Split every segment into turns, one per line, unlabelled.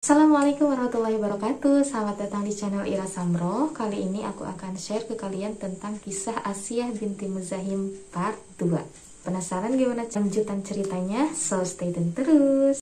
Assalamualaikum warahmatullahi wabarakatuh. Selamat datang di channel Ira Samro. Kali ini aku akan share ke kalian tentang kisah Asiyah binti Muzahim part 2. Penasaran gimana lanjutan ceritanya? So stay tune terus.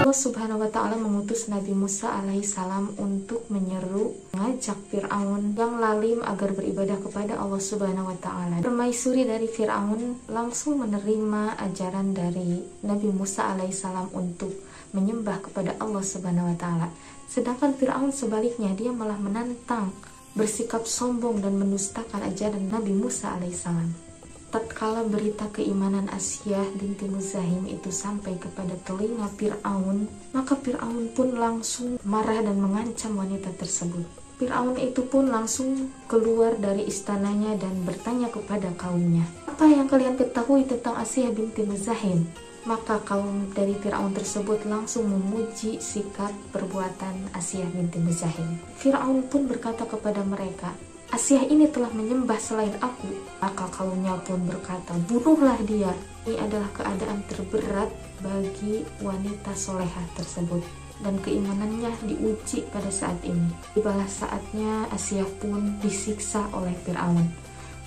Allah Subhanahu wa ta'ala mengutus Nabi Musa alaihissalam untuk mengajak Fir'aun yang lalim agar beribadah kepada Allah Subhanahu wa ta'ala. Permaisuri dari Fir'aun langsung menerima ajaran dari Nabi Musa alaihissalam untuk menyembah kepada Allah Subhanahu wa ta'ala. Sedangkan Fir'aun sebaliknya, dia malah menantang, bersikap sombong dan mendustakan ajaran Nabi Musa alaihissalam. Tatkala berita keimanan Asiyah binti Muzahim itu sampai kepada telinga Fir'aun, maka Fir'aun pun langsung marah dan mengancam wanita tersebut. Fir'aun itu pun langsung keluar dari istananya dan bertanya kepada kaumnya, "Apa yang kalian ketahui tentang Asiyah binti Muzahim?" Maka kaum dari Fir'aun tersebut langsung memuji sikap perbuatan Asiyah binti Muzahim. Fir'aun pun berkata kepada mereka, "Asiyah ini telah menyembah selain aku." Maka kaumnya pun berkata, "Bunuhlah dia." Ini adalah keadaan terberat bagi wanita solehah tersebut, dan keimanannya diuji pada saat ini. Tibalah saatnya Asiyah pun disiksa oleh Fir'aun.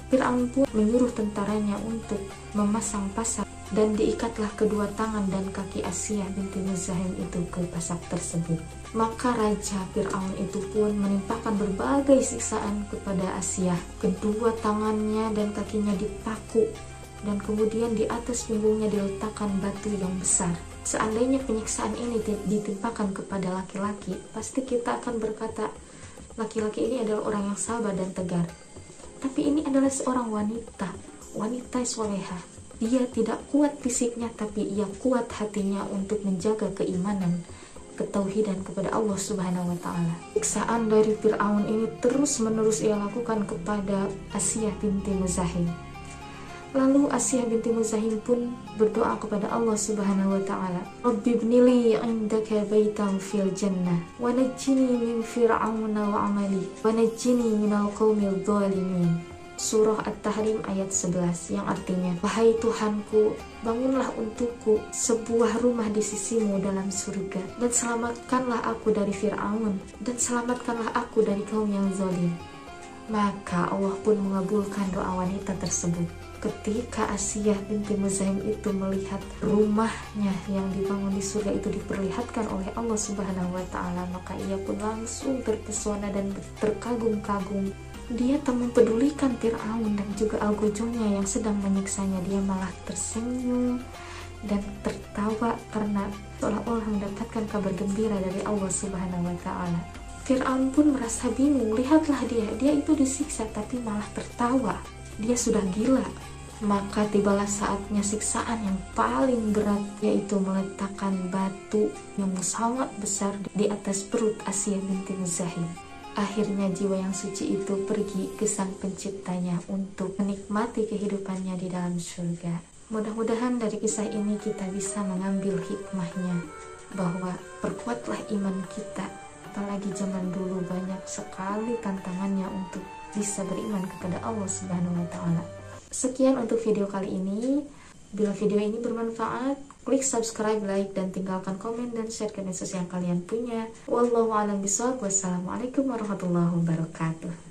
Fir'aun pun menyuruh tentaranya untuk memasang pasak, dan diikatlah kedua tangan dan kaki Asiyah binti Muzahim itu ke pasak tersebut. Maka Raja Fir'aun itu pun menimpakan berbagai siksaan kepada Asiyah. Kedua tangannya dan kakinya dipaku, dan kemudian di atas punggungnya diletakkan batu yang besar. Seandainya penyiksaan ini ditimpakan kepada laki-laki, pasti kita akan berkata, laki-laki ini adalah orang yang sabar dan tegar. Tapi ini adalah seorang wanita solehah. Dia tidak kuat fisiknya, tapi ia kuat hatinya untuk menjaga keimanan, ketauhidan kepada Allah Subhanahu wa ta'ala. Siksaan dari Fir'aun ini terus-menerus ia lakukan kepada Asiyah binti Muzahim. Lalu Asiyah binti Muzahim pun berdoa kepada Allah Subhanahu wa ta'ala, "Rabbi ibnili 'indaka baitan fil jannah wa najjini min fir'auna wa 'amali wa najjini minal qaumil dhalimin." Surah At-Tahrim ayat 11, yang artinya, "Wahai Tuhanku, bangunlah untukku sebuah rumah di sisimu dalam surga, dan selamatkanlah aku dari Fir'aun, dan selamatkanlah aku dari kaum yang zalim." Maka Allah pun mengabulkan doa wanita tersebut. Ketika Asiyah binti Muzahim itu melihat rumahnya yang dibangun di surga itu diperlihatkan oleh Allah Subhanahu wa ta'ala, maka ia pun langsung terpesona dan terkagum-kagum. Dia tak mempedulikan Fir'aun dan juga algojonya yang sedang menyiksanya. Dia malah tersenyum dan tertawa karena seolah-olah mendapatkan kabar gembira dari Allah Subhanahu wa ta'ala. Fir'aun pun merasa bingung. Lihatlah dia itu disiksa tapi malah tertawa. Dia sudah gila. Maka tibalah saatnya siksaan yang paling berat, yaitu meletakkan batu yang sangat besar di atas perut Asiyah binti Muzahim. Akhirnya jiwa yang suci itu pergi ke sang penciptanya untuk menikmati kehidupannya di dalam surga. Mudah-mudahan dari kisah ini kita bisa mengambil hikmahnya, bahwa perkuatlah iman kita. Apalagi zaman dulu banyak sekali tantangannya untuk bisa beriman kepada Allah Subhanahu wa ta'ala. Sekian untuk video kali ini. Bila video ini bermanfaat, klik subscribe, like, dan tinggalkan komen dan share ke medsos yang kalian punya. Wallahu a'lam bishawab. Wassalamualaikum warahmatullahi wabarakatuh.